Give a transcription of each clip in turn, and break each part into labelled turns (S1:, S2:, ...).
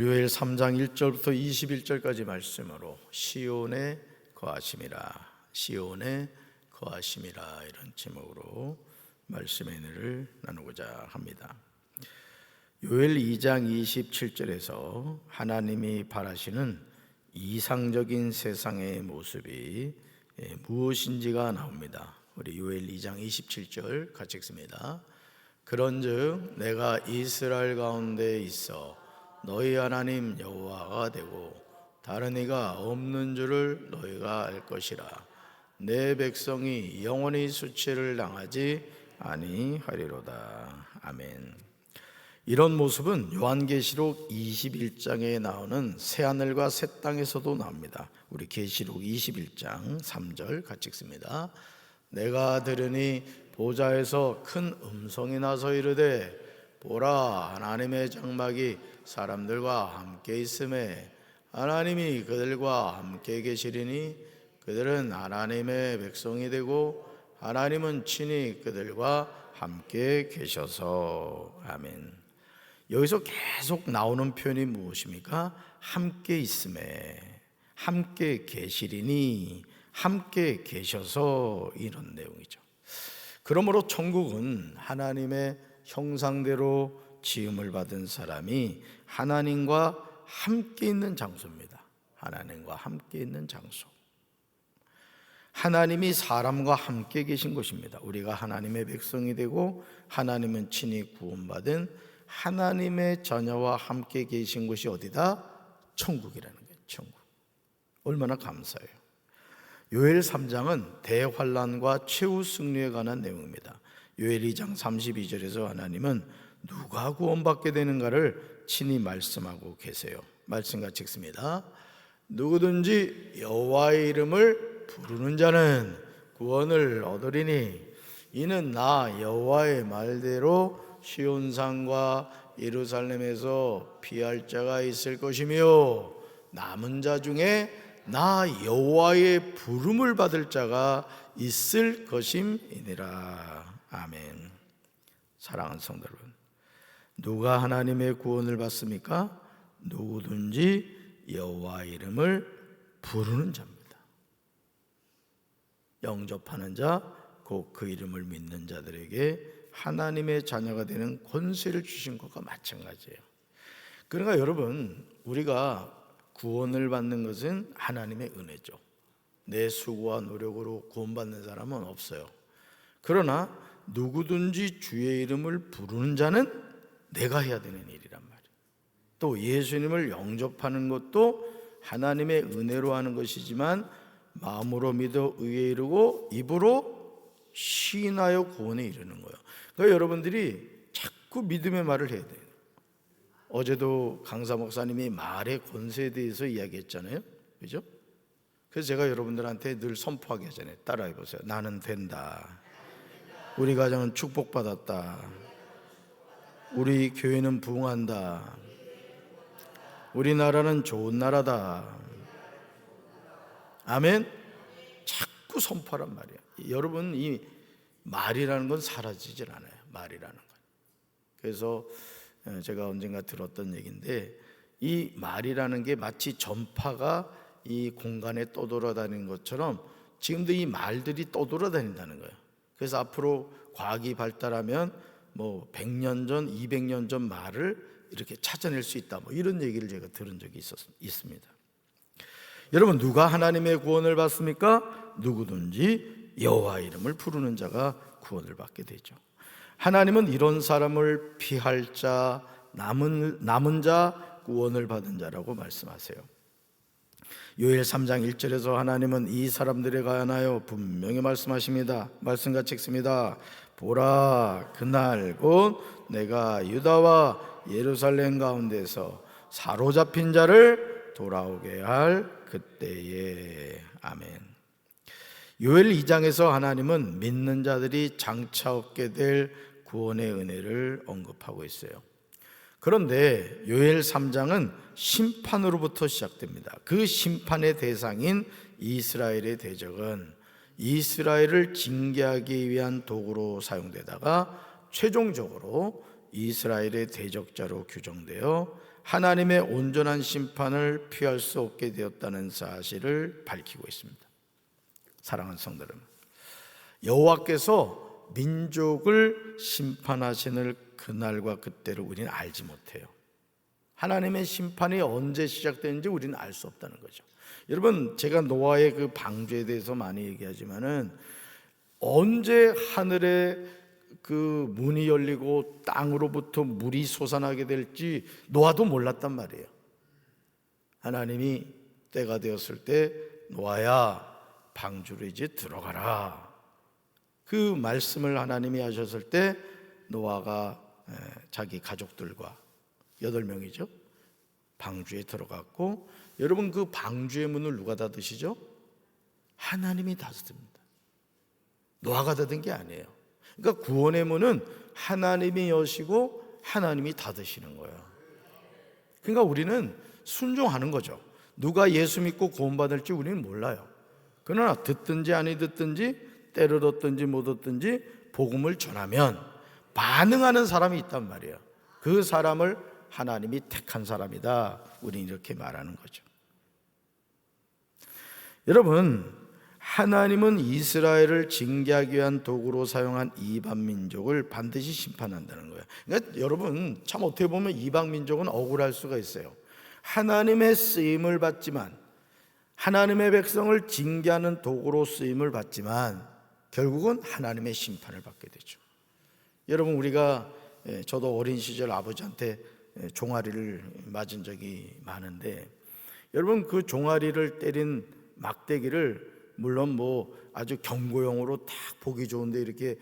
S1: 요엘 3장 1절부터 21절까지 말씀으로 시온에 거하심이라, 시온에 거하심이라, 이런 제목으로 말씀의 은혜를 나누고자 합니다. 요엘 2장 27절에서 하나님이 바라시는 이상적인 세상의 모습이 무엇인지가 나옵니다. 우리 요엘 2장 27절 같이 읽습니다. 그런즉 내가 이스라엘 가운데 있어 너희 하나님 여호와가 되고 다른 이가 없는 줄을 너희가 알 것이라. 내 백성이 영원히 수치를 당하지 아니하리로다. 아멘. 이런 모습은 요한계시록 21장에 나오는 새하늘과 새 땅에서도 나옵니다. 우리 계시록 21장 3절 같이 읽습니다. 내가 들으니 보좌에서 큰 음성이 나서 이르되 보라, 하나님의 장막이 사람들과 함께 있음에 하나님이 그들과 함께 계시리니 그들은 하나님의 백성이 되고 하나님은 친히 그들과 함께 계셔서. 아멘. 여기서 계속 나오는 표현이 무엇입니까? 함께 있음에, 함께 계시리니, 함께 계셔서, 이런 내용이죠. 그러므로 천국은 하나님의 형상대로 지음을 받은 사람이 하나님과 함께 있는 장소입니다. 하나님과 함께 있는 장소. 하나님이 사람과 함께 계신 곳입니다. 우리가 하나님의 백성이 되고 하나님은 친히 구원받은 하나님의 자녀와 함께 계신 곳이 어디다? 천국이라는 거예요. 천국. 얼마나 감사해요. 요엘 3장은 대환란과 최후 승리에 관한 내용입니다. 요엘 2장 32절에서 하나님은 누가 구원받게 되는가를 친히 말씀하고 계세요. 말씀 같이 읽습니다. 누구든지 여호와의 이름을 부르는 자는 구원을 얻으리니 이는 나 여호와의 말대로 시온산과 예루살렘에서 피할 자가 있을 것이며 남은 자 중에 나 여호와의 부름을 받을 자가 있을 것임이니라. 아멘. 사랑하는 성도 여러분, 누가 하나님의 구원을 받습니까? 누구든지 여호와 이름을 부르는 자입니다. 영접하는 자, 곧 그 이름을 믿는 자들에게 하나님의 자녀가 되는 권세를 주신 것과 마찬가지예요. 그러니까 여러분, 우리가 구원을 받는 것은 하나님의 은혜죠. 내 수고와 노력으로 구원받는 사람은 없어요. 그러나 누구든지 주의 이름을 부르는 자는 내가 해야 되는 일이란 말이에요. 또 예수님을 영접하는 것도 하나님의 은혜로 하는 것이지만 마음으로 믿어 의에 이르고 입으로 시인하여 구원에 이르는 거예요. 그러니까 여러분들이 자꾸 믿음의 말을 해야 돼요. 어제도 강사 목사님이 말의 권세에 대해서 이야기했잖아요. 그죠? 그래서 제가 여러분들한테 늘 선포하게 하잖아요. 따라해 보세요. 나는 된다. 우리 가정은 축복받았다. 우리 교회는 부흥한다. 우리나라는 좋은 나라다. 아멘. 자꾸 선포하란 말이에요. 여러분, 이 말이라는 건 사라지질 않아요. 말이라는 건. 그래서 제가 언젠가 들었던 얘기인데, 이 말이라는 게 마치 전파가 이 공간에 떠돌아다니는 것처럼 지금도 이 말들이 떠돌아다닌다는 거예요. 그래서 앞으로 과학이 발달하면 뭐 100년 전, 200년 전 말을 이렇게 찾아낼 수 있다, 뭐 이런 얘기를 제가 들은 적이 있습니다. 여러분, 누가 하나님의 구원을 받습니까? 누구든지 여호와 이름을 부르는 자가 구원을 받게 되죠. 하나님은 이런 사람을 피할 자, 남은 자, 구원을 받은 자라고 말씀하세요. 요엘 3장 1절에서 하나님은 이 사람들에 관하여 분명히 말씀하십니다. 말씀 같이 읽습니다. 보라, 그날 곧 내가 유다와 예루살렘 가운데서 사로잡힌 자를 돌아오게 할 그때에. 아멘. 요엘 2장에서 하나님은 믿는 자들이 장차 얻게 될 구원의 은혜를 언급하고 있어요. 그런데 요엘 3장은 심판으로부터 시작됩니다. 그 심판의 대상인 이스라엘의 대적은 이스라엘을 징계하기 위한 도구로 사용되다가 최종적으로 이스라엘의 대적자로 규정되어 하나님의 온전한 심판을 피할 수 없게 되었다는 사실을 밝히고 있습니다. 사랑하는 성도 여러분, 여호와께서 민족을 심판하시는 그날과 그때를 우리는 알지 못해요. 하나님의 심판이 언제 시작되는지 우리는 알 수 없다는 거죠. 여러분, 제가 노아의 그 방주에 대해서 많이 얘기하지만은 언제 하늘에 그 문이 열리고 땅으로부터 물이 솟아나게 될지 노아도 몰랐단 말이에요. 하나님이 때가 되었을 때 노아야 방주로 이제 들어가라, 그 말씀을 하나님이 하셨을 때 노아가 자기 가족들과 8명이죠 방주에 들어갔고, 여러분 그 방주의 문을 누가 닫으시죠? 하나님이 닫습니다. 노아가 닫은 게 아니에요. 그러니까 구원의 문은 하나님이 여시고 하나님이 닫으시는 거예요. 그러니까 우리는 순종하는 거죠. 누가 예수 믿고 구원받을지 우리는 몰라요. 그러나 듣든지 아니 듣든지, 때를 얻든지 못 얻든지 복음을 전하면 반응하는 사람이 있단 말이에요. 그 사람을 하나님이 택한 사람이다, 우리는 이렇게 말하는 거죠. 여러분, 하나님은 이스라엘을 징계하기 위한 도구로 사용한 이방 민족을 반드시 심판한다는 거예요. 그러니까 여러분, 참 어떻게 보면 이방 민족은 억울할 수가 있어요. 하나님의 쓰임을 받지만, 하나님의 백성을 징계하는 도구로 쓰임을 받지만 결국은 하나님의 심판을 받게 되죠. 여러분, 우리가 저도 어린 시절 아버지한테 종아리를 맞은 적이 많은데, 여러분 그 종아리를 때린 막대기를 물론 뭐 아주 경고용으로 딱 보기 좋은데 이렇게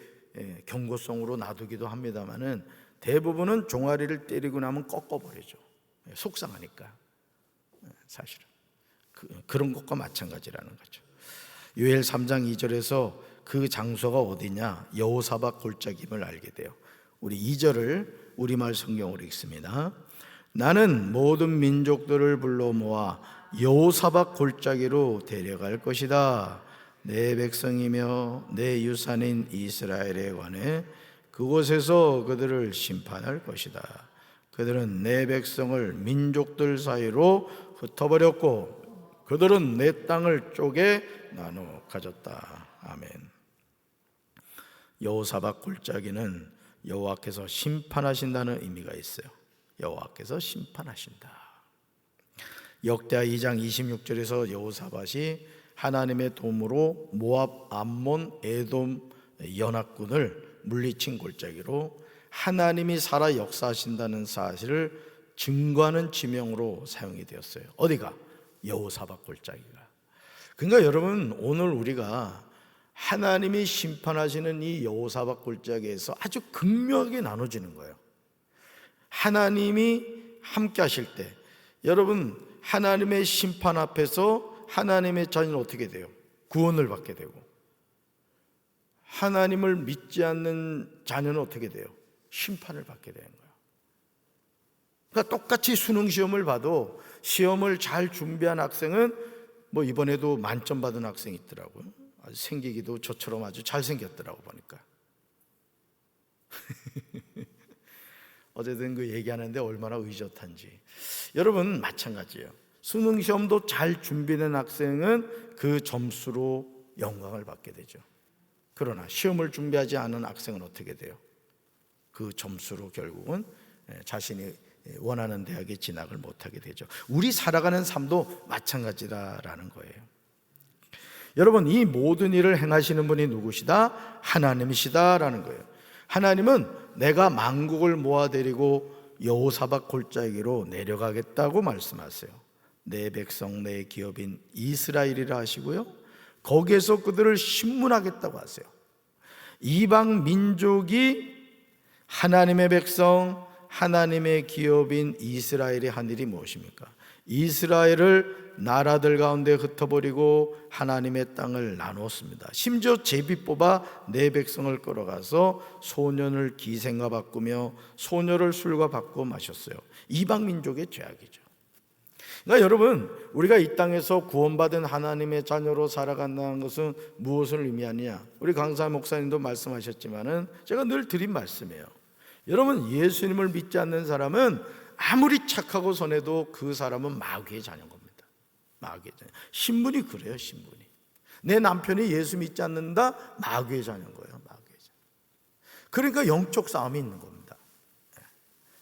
S1: 경고성으로 놔두기도 합니다만은 대부분은 종아리를 때리고 나면 꺾어버리죠. 속상하니까. 사실은 그런 것과 마찬가지라는 거죠. 요엘 3장 2절에서 그 장소가 어디냐, 여호사밧 골짜기임을 알게 돼요. 우리 2절을 우리말 성경으로 읽습니다. 나는 모든 민족들을 불러 모아 여호사밧 골짜기로 데려갈 것이다. 내 백성이며 내 유산인 이스라엘에 관해 그곳에서 그들을 심판할 것이다. 그들은 내 백성을 민족들 사이로 흩어버렸고 그들은 내 땅을 쪼개 나눠 가졌다. 아멘. 여호사밧 골짜기는 여호와께서 심판하신다는 의미가 있어요. 여호와께서 심판하신다. 역대하 2장 26절에서 여호사밧이 하나님의 도움으로 모압, 암몬, 에돔 연합군을 물리친 골짜기로 하나님이 살아 역사하신다는 사실을 증거하는 지명으로 사용이 되었어요. 어디가? 여호사밧 골짜기가. 그러니까 여러분, 오늘 우리가 하나님이 심판하시는 이 여호사밧 골짜기에서 아주 극명하게 나눠지는 거예요. 하나님이 함께 하실 때, 여러분 하나님의 심판 앞에서 하나님의 자녀는 어떻게 돼요? 구원을 받게 되고, 하나님을 믿지 않는 자녀는 어떻게 돼요? 심판을 받게 되는 거예요. 그러니까 똑같이 수능 시험을 봐도 시험을 잘 준비한 학생은 뭐 이번에도 만점 받은 학생이 있더라고요. 아주 생기기도 저처럼 아주 잘생겼더라고 보니까. 어제든 그 얘기하는데 얼마나 의젓한지. 여러분 마찬가지예요. 수능 시험도 잘 준비된 학생은 그 점수로 영광을 받게 되죠. 그러나 시험을 준비하지 않은 학생은 어떻게 돼요? 그 점수로 결국은 자신이 원하는 대학에 진학을 못하게 되죠. 우리 살아가는 삶도 마찬가지다라는 거예요. 여러분, 이 모든 일을 행하시는 분이 누구시다? 하나님이시다라는 거예요. 하나님은 내가 만국을 모아데리고 여호사밧 골짜기로 내려가겠다고 말씀하세요. 내 백성 내 기업인 이스라엘이라 하시고요, 거기에서 그들을 심문하겠다고 하세요. 이방 민족이 하나님의 백성, 하나님의 기업인 이스라엘이 한 일이 무엇입니까? 이스라엘을 나라들 가운데 흩어버리고 하나님의 땅을 나누었습니다. 심지어 제비 뽑아 내 백성을 끌어가서 소년을 기생과 바꾸며 소녀를 술과 바꾸어 마셨어요. 이방 민족의 죄악이죠. 그러니까 여러분, 우리가 이 땅에서 구원받은 하나님의 자녀로 살아간다는 것은 무엇을 의미하느냐? 우리 강사 목사님도 말씀하셨지만은 제가 늘 드린 말씀이에요. 여러분, 예수님을 믿지 않는 사람은 아무리 착하고 선해도 그 사람은 마귀의 자녀인 겁니다. 마귀의 자녀. 신분이 그래요. 신분이. 내 남편이 예수 믿지 않는다? 마귀의 자녀인 거예요. 마귀의 자녀. 그러니까 영적 싸움이 있는 겁니다.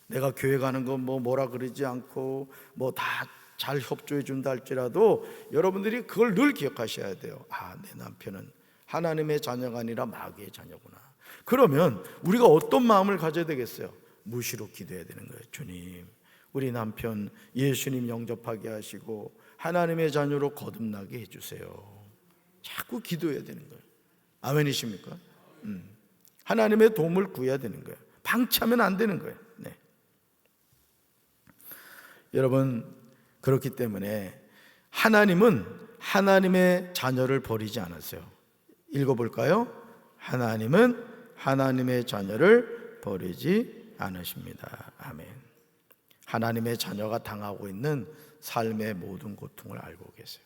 S1: 내가 교회 가는 건 뭐라 그러지 않고 뭐 다 잘 협조해 준다 할지라도 여러분들이 그걸 늘 기억하셔야 돼요. 내 남편은 하나님의 자녀가 아니라 마귀의 자녀구나. 그러면 우리가 어떤 마음을 가져야 되겠어요? 무시로 기도해야 되는 거예요. 주님, 우리 남편 예수님 영접하게 하시고 하나님의 자녀로 거듭나게 해주세요. 자꾸 기도해야 되는 거예요. 아멘이십니까? 하나님의 도움을 구해야 되는 거예요. 방치하면 안 되는 거예요. 네. 여러분, 그렇기 때문에 하나님은 하나님의 자녀를 버리지 않았어요. 읽어볼까요? 하나님은 하나님의 자녀를 버리지 않으십니다. 아멘. 하나님의 자녀가 당하고 있는 삶의 모든 고통을 알고 계세요.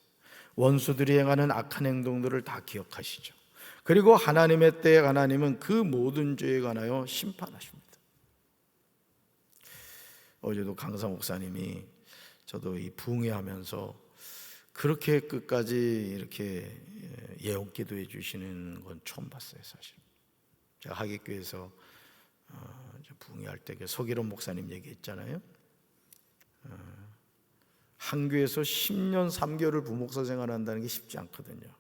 S1: 원수들이 행하는 악한 행동들을 다 기억하시죠. 그리고 하나님의 때에 하나님은 그 모든 죄에 관하여 심판하십니다. 어제도 강사 목사님이 저도 이 부흥회하면서 그렇게 끝까지 이렇게 예언 기도해 주시는 건 처음 봤어요. 사실 제가 하객교에서 부흥회할 때 서기론 목사님 얘기했잖아요. 한 교회에서 10년 3개월을 부목사 생활한다는 게 쉽지 않거든요.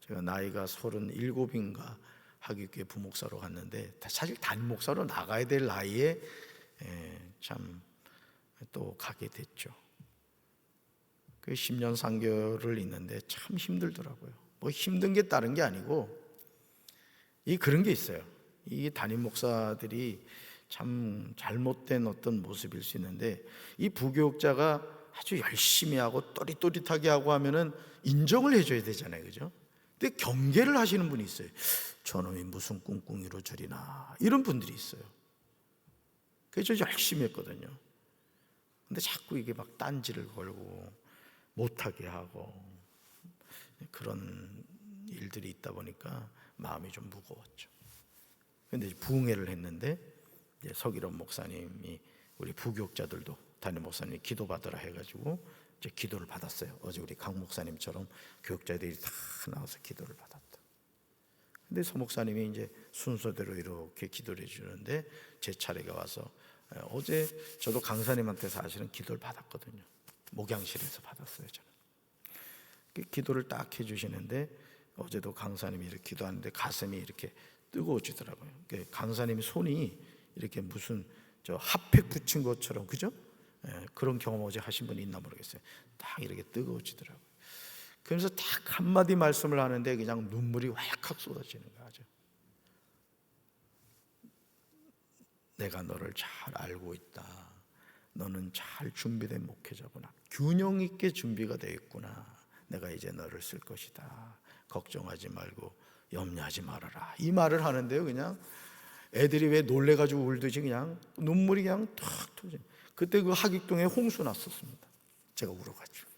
S1: 제가 나이가 37인가 하객교회 부목사로 갔는데 사실 담임 목사로 나가야 될 나이에 참 또 가게 됐죠. 그 10년 3개월을 있는데 참 힘들더라고요. 뭐 힘든 게 다른 게 아니고 그런 게 있어요. 이 담임 목사들이 참 잘못된 어떤 모습일 수 있는데 이 부교육자가 아주 열심히 하고 또릿또릿하게 하고 하면은 인정을 해줘야 되잖아요, 그죠? 근데 경계를 하시는 분이 있어요. 저놈이 무슨 꿍꿍이로 저리나 이런 분들이 있어요. 그래서 저 열심히 했거든요. 근데 자꾸 이게 막 딴지를 걸고 못하게 하고 그런 일들이 있다 보니까 마음이 좀 무거웠죠. 근데 부흥회를 했는데 이제 서기론 목사님이 우리 부교육자들도 담임 목사님이 기도받으라 해가지고 이제 기도를 받았어요. 어제 우리 강 목사님처럼 교육자들이 다 나와서 기도를 받았다. 근데 서 목사님이 이제 순서대로 이렇게 기도를 해주는데 제 차례가 와서 어제 저도 강사님한테 사실은 기도를 받았거든요. 목양실에서 받았어요. 저는 기도를 딱 해주시는데 어제도 강사님이 이렇게 기도하는데 가슴이 이렇게 뜨거워지더라고요. 강사님이 손이 이렇게 무슨 저 핫팩 붙인 것처럼, 그죠? 그런 경험 어제 하신 분이 있나 모르겠어요. 딱 이렇게 뜨거워지더라고요. 그러면서 딱 한마디 말씀을 하는데 그냥 눈물이 왈칵 쏟아지는 거죠. 내가 너를 잘 알고 있다. 너는 잘 준비된 목회자구나. 균형 있게 준비가 되어 있구나. 내가 이제 너를 쓸 것이다. 걱정하지 말고 염려하지 말아라. 이 말을 하는데요, 그냥 애들이 왜 놀래가지고 울듯이 그냥 눈물이 그냥 탁 터져요. 그때 그 하객동에 홍수 났었습니다. 제가 울어가지고.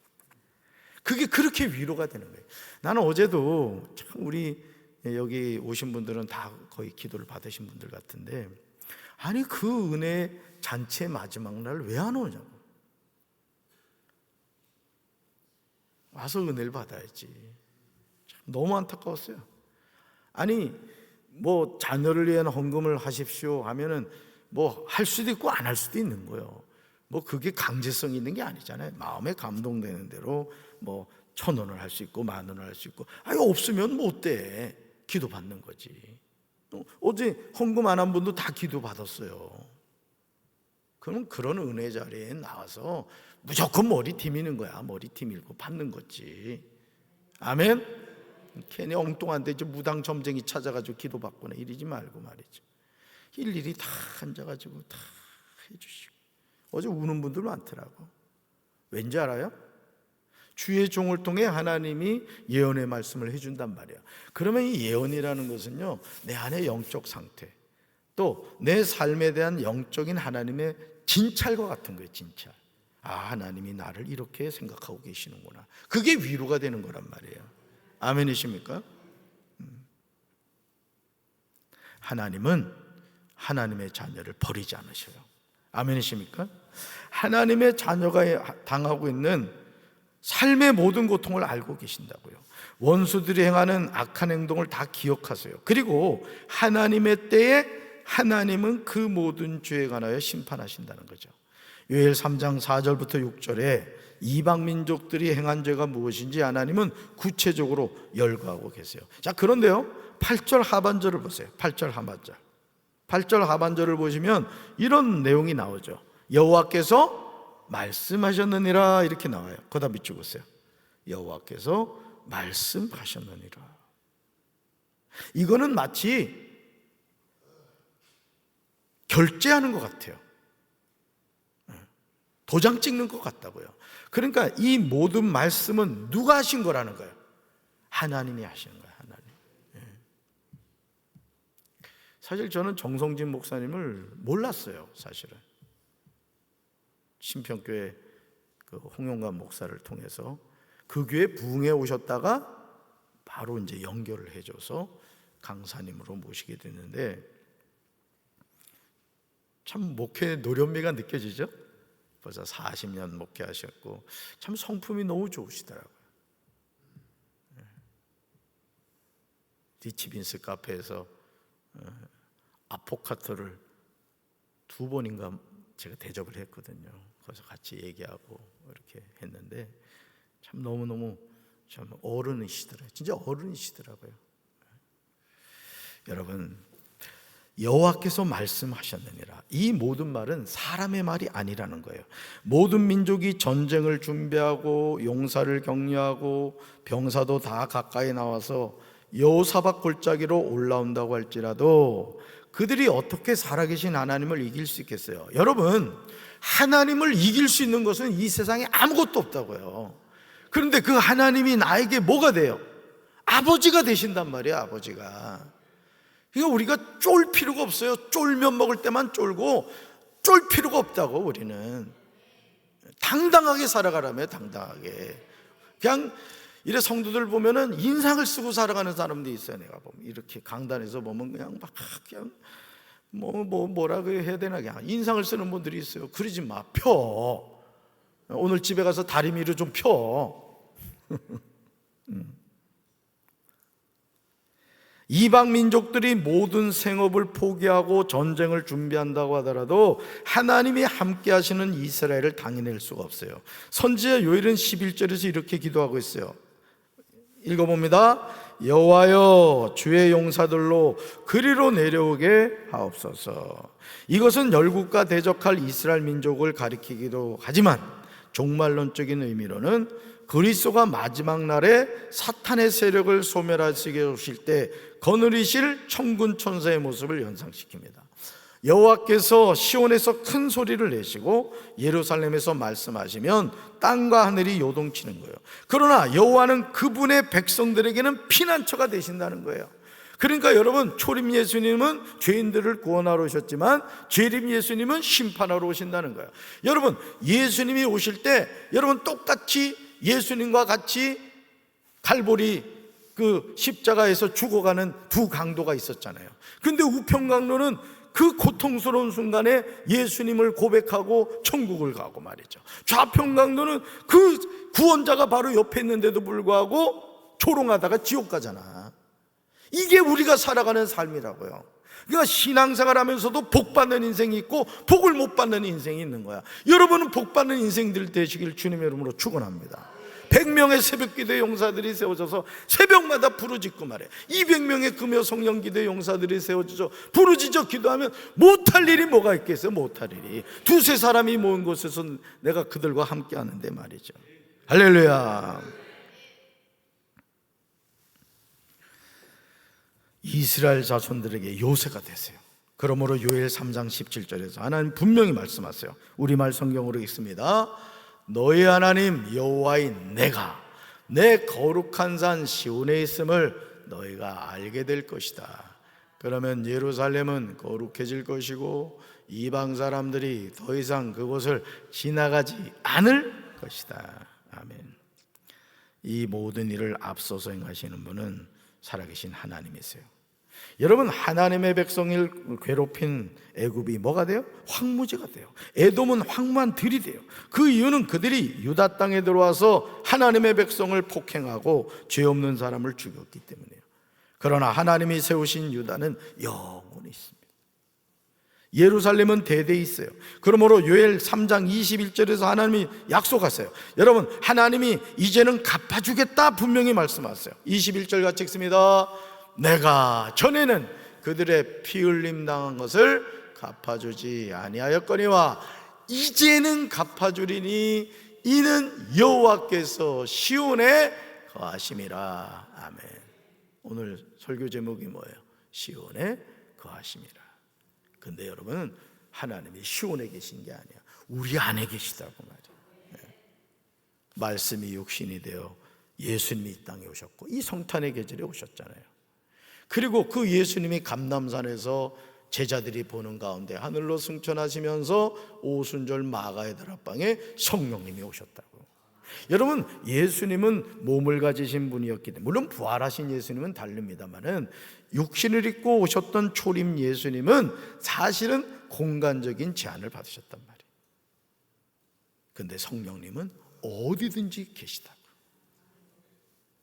S1: 그게 그렇게 위로가 되는 거예요. 나는 어제도 참 우리 여기 오신 분들은 다 거의 기도를 받으신 분들 같은데 아니 그 은혜 잔치의 마지막 날 왜 안 오냐고. 와서 은혜를 받아야지. 참 너무 안타까웠어요. 아니 뭐 자녀를 위한 헌금을 하십시오 하면은 뭐 할 수도 있고 안 할 수도 있는 거예요. 뭐 그게 강제성이 있는 게 아니잖아요. 마음에 감동되는 대로 뭐 1,000원을 할 수 있고 10,000원을 할 수 있고 아니 없으면 뭐 어때? 기도 받는 거지. 어제 헌금 안 한 분도 다 기도 받았어요. 그러면 그런 은혜 자리에 나와서 무조건 머리띠 미는 거야. 머리띠 밀고 받는 거지. 아멘. 괜히 엉뚱한데 이제 무당 점쟁이 찾아가지고 기도 받거나 이러지 말고 말이죠. 일일이 다 앉아가지고 다 해주시고. 어제 우는 분들 많더라고. 왠지 알아요? 주의 종을 통해 하나님이 예언의 말씀을 해준단 말이야. 그러면 이 예언이라는 것은요, 내 안의 영적 상태, 또 내 삶에 대한 영적인 하나님의 진찰과 같은 거예요. 진찰. 하나님이 나를 이렇게 생각하고 계시는구나. 그게 위로가 되는 거란 말이에요. 아멘이십니까? 하나님은 하나님의 자녀를 버리지 않으셔요. 아멘이십니까? 하나님의 자녀가 당하고 있는 삶의 모든 고통을 알고 계신다고요. 원수들이 행하는 악한 행동을 다 기억하세요. 그리고 하나님의 때에 하나님은 그 모든 죄에 관하여 심판하신다는 거죠. 요엘 3장 4절부터 6절에 이방 민족들이 행한 죄가 무엇인지 하나님은 구체적으로 열거하고 계세요. 자, 그런데요, 8절 하반절을 보세요. 8절 하반절. 8절 하반절을 보시면 이런 내용이 나오죠. 여호와께서 말씀하셨느니라, 이렇게 나와요. 거기다 밑줄 보세요. 여호와께서 말씀하셨느니라. 이거는 마치 결제하는 것 같아요. 도장 찍는 것 같다고요. 그러니까 이 모든 말씀은 누가 하신 거라는 거예요? 하나님이 하시는 거예요. 하나님. 사실 저는 정성진 목사님을 몰랐어요. 사실은 신평교회 그 홍용관 목사를 통해서 그 교회 부흥에 오셨다가 바로 이제 연결을 해줘서 강사님으로 모시게 됐는데, 참 목회 노련미가 느껴지죠? 벌써 40년 목회하셨고 참 성품이 너무 좋으시더라고요. 디치빈스 카페에서 아포카토를 2번인가 제가 대접을 했거든요. 거기서 같이 얘기하고 이렇게 했는데 참 너무너무 참 어른이시더라고요. 진짜 어른이시더라고요. 여러분, 여호와께서 말씀하셨느니라, 이 모든 말은 사람의 말이 아니라는 거예요. 모든 민족이 전쟁을 준비하고 용사를 격려하고 병사도 다 가까이 나와서 여호사밧 골짜기로 올라온다고 할지라도 그들이 어떻게 살아계신 하나님을 이길 수 있겠어요? 여러분, 하나님을 이길 수 있는 것은 이 세상에 아무것도 없다고요. 그런데 그 하나님이 나에게 뭐가 돼요? 아버지가 되신단 말이에요. 아버지가. 그러니까 우리가 쫄 필요가 없어요. 쫄면 먹을 때만 쫄고 쫄 필요가 없다고. 우리는 당당하게 살아가라며. 당당하게. 그냥 이래 성도들 보면은 인상을 쓰고 살아가는 사람들이 있어요. 내가 보면 이렇게 강단에서 보면 그냥 막 그냥 뭐라고 해야 되나, 그냥 인상을 쓰는 분들이 있어요. 그러지 마. 펴. 오늘 집에 가서 다리미를 좀 펴. 이방 민족들이 모든 생업을 포기하고 전쟁을 준비한다고 하더라도 하나님이 함께 하시는 이스라엘을 당해낼 수가 없어요. 선지자 요엘은 11절에서 이렇게 기도하고 있어요. 읽어봅니다. 여호와여, 주의 용사들로 그리로 내려오게 하옵소서. 이것은 열국과 대적할 이스라엘 민족을 가리키기도 하지만 종말론적인 의미로는 그리스도가 마지막 날에 사탄의 세력을 소멸하시게 오실 때 거느리실 천군 천사의 모습을 연상시킵니다. 여호와께서 시온에서 큰 소리를 내시고 예루살렘에서 말씀하시면 땅과 하늘이 요동치는 거예요. 그러나 여호와는 그분의 백성들에게는 피난처가 되신다는 거예요. 그러니까 여러분, 초림 예수님은 죄인들을 구원하러 오셨지만 재림 예수님은 심판하러 오신다는 거예요. 여러분, 예수님이 오실 때 여러분 똑같이 예수님과 같이 갈보리 그 십자가에서 죽어가는 두 강도가 있었잖아요. 근데 우편강로는 그 고통스러운 순간에 예수님을 고백하고 천국을 가고 말이죠. 좌편강도는 그 구원자가 바로 옆에 있는데도 불구하고 조롱하다가 지옥 가잖아. 이게 우리가 살아가는 삶이라고요. 그러니까 신앙생활 하면서도 복 받는 인생이 있고 복을 못 받는 인생이 있는 거야. 여러분은 복 받는 인생들 되시길 주님의 이름으로 축원합니다. 100명의 새벽기도 용사들이 세워져서 새벽마다 부르짖고 말해. 200명의 금요 성령기도 용사들이 세워져서 부르짖어 기도하면 못할 일이 뭐가 있겠어요? 못할 일이. 두세 사람이 모인 곳에서 내가 그들과 함께 하는데 말이죠. 할렐루야. 이스라엘 자손들에게 요새가 되세요. 그러므로 요엘 3장 17절에서 하나님 분명히 말씀하세요. 우리말 성경으로 읽습니다. 너희 하나님 여호와인 내가 내 거룩한 산 시온에 있음을 너희가 알게 될 것이다. 그러면 예루살렘은 거룩해질 것이고 이방 사람들이 더 이상 그곳을 지나가지 않을 것이다. 아멘. 이 모든 일을 앞서서 행하시는 분은 살아계신 하나님이세요. 여러분, 하나님의 백성을 괴롭힌 애굽이 뭐가 돼요? 황무지가 돼요. 에돔은 황무한 들이 돼요. 그 이유는 그들이 유다 땅에 들어와서 하나님의 백성을 폭행하고 죄 없는 사람을 죽였기 때문이에요. 그러나 하나님이 세우신 유다는 영원히 있습니다. 예루살렘은 대대히 있어요. 그러므로 요엘 3장 21절에서 하나님이 약속하세요. 여러분, 하나님이 이제는 갚아주겠다 분명히 말씀하세요. 21절 같이 읽습니다. 내가 전에는 그들의 피 흘림 당한 것을 갚아주지 아니하였거니와 이제는 갚아주리니 이는 여호와께서 시온에 거하심이라. 아멘. 오늘 설교 제목이 뭐예요? 시온에 거하심이라. 근데 여러분, 하나님이 시온에 계신 게 아니야. 우리 안에 계시다고 말이에요. 말씀이 육신이 되어 예수님이 이 땅에 오셨고 이 성탄의 계절에 오셨잖아요. 그리고 그 예수님이 감람산에서 제자들이 보는 가운데 하늘로 승천하시면서 오순절 마가의 다락방에 성령님이 오셨다고. 여러분, 예수님은 몸을 가지신 분이었기 때문에, 물론 부활하신 예수님은 다릅니다만은 육신을 입고 오셨던 초림 예수님은 사실은 공간적인 제한을 받으셨단 말이에요. 근데 성령님은 어디든지 계시다고.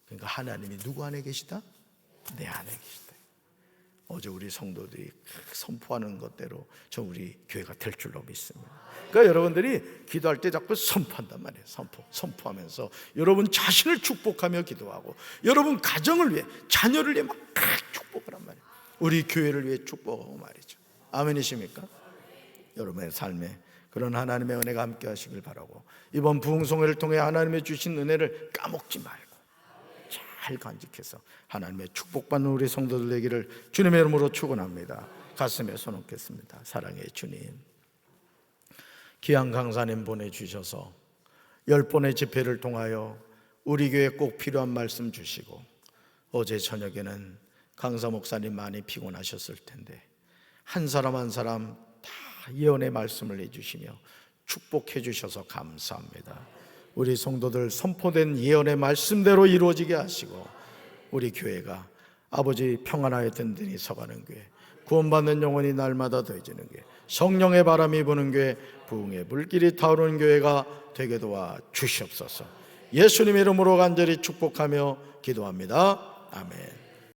S1: 그러니까 하나님이 누구 안에 계시다? 내 안에 계시다. 어제 우리 성도들이 선포하는 것대로 저 우리 교회가 될 줄로 믿습니다. 그러니까 여러분들이 기도할 때 자꾸 선포한단 말이에요. 선포하면서 여러분 자신을 축복하며 기도하고 여러분 가정을 위해, 자녀를 위해 막 축복을 한 말이에요. 우리 교회를 위해 축복하고 말이죠. 아멘이십니까? 여러분의 삶에 그런 하나님의 은혜가 함께 하시길 바라고, 이번 부흥성회를 통해 하나님의 주신 은혜를 까먹지 말고 잘 간직해서 하나님의 축복받는 우리 성도들 되기를 주님의 이름으로 축원합니다. 가슴에 손 얹겠습니다. 사랑의 주님, 귀한 강사님 보내주셔서 10번의 집회를 통하여 우리 교회에 꼭 필요한 말씀 주시고, 어제 저녁에는 강사 목사님 많이 피곤하셨을 텐데 한 사람 한 사람 다 예언의 말씀을 해주시며 축복해 주셔서 감사합니다. 우리 성도들 선포된 예언의 말씀대로 이루어지게 하시고 우리 교회가 아버지 평안하여 든든히 서가는 교회, 구원받는 영혼이 날마다 더해지는 교회, 성령의 바람이 부는 교회, 부흥의 물길이 타오르는 교회가 되게 도와 주시옵소서. 예수님의 이름으로 간절히 축복하며 기도합니다. 아멘.